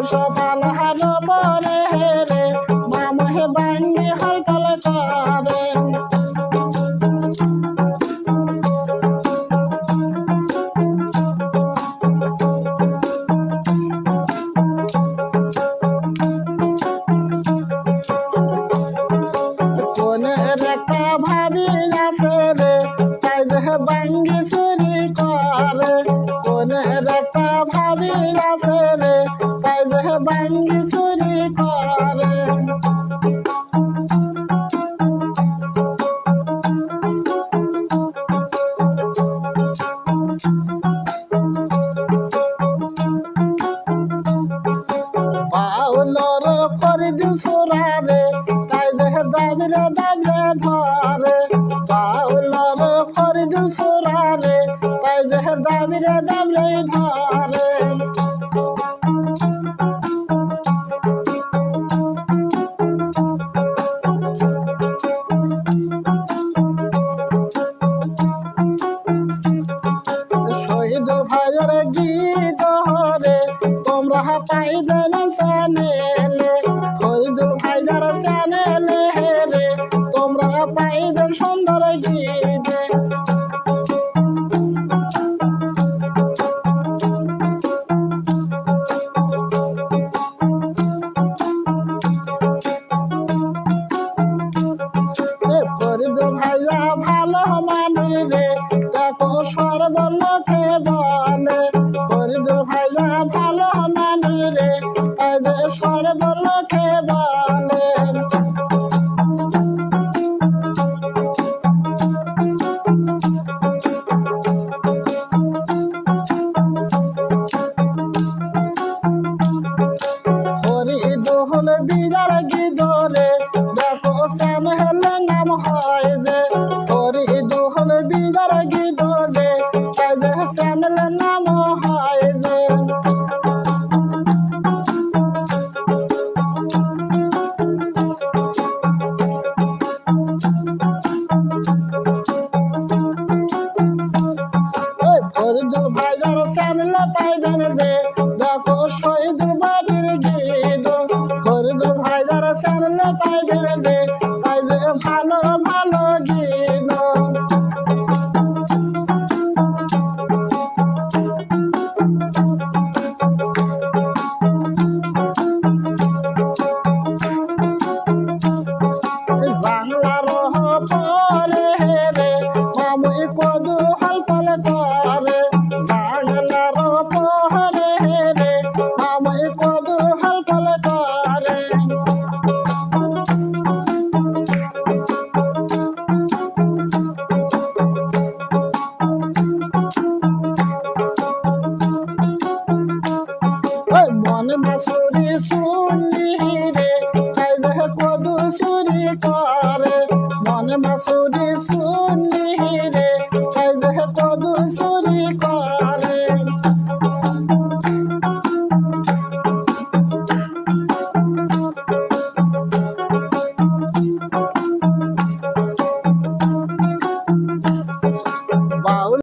সপালহার পরে রে মামহে বাঙ্গি হলকল করে কোনের একটা ভাবি আছে রে তাই যে বাঙ্গি চুরি করে কোনের একটা ভাবি আছে রে তাই যে বাঙ্গি চুরি করে বাউলর ফরিদু সুরারে তাই যে দাবিরে দাবিরে ধরে বাউলর ফরিদু সুরারে তাই যে দাবিরে দাবিরে ধরে শহীদ ভাইয়ের গীত হরে তোমরা পাইবে না চ্যানেলে ফরিদুল ভাইয়ার চ্যানেলে রে তোমরা পাইবেন সুন্দর গীত ফরিদুল ভাইয়া ভালো মানুষ রে দেখো সর্বলোকে বলে ফরিদুল ভাইয়া ভালো মানুষ রে তাই যে সর্বলোকে বলে ফরিদুল বিদার গিদরে দেখো চ্যানেল নাম হয় যে ফরিদুল বিদার গিদরে তাই যে চ্যানেল নাম হয় যে ফরিদুল ভাইয়ার চ্যানেল পাইবেন যে দেখো শহীদুল বাড়ির গীত ফরিদুল ভাইয়ার চ্যানেল পাইবেন যে তাই যে ভালো ভালো গীত জানলার পরে রে মামুই কদু হলফল করে জানলার পরে রে মামুই কদু হলফল করে মন মাসুরি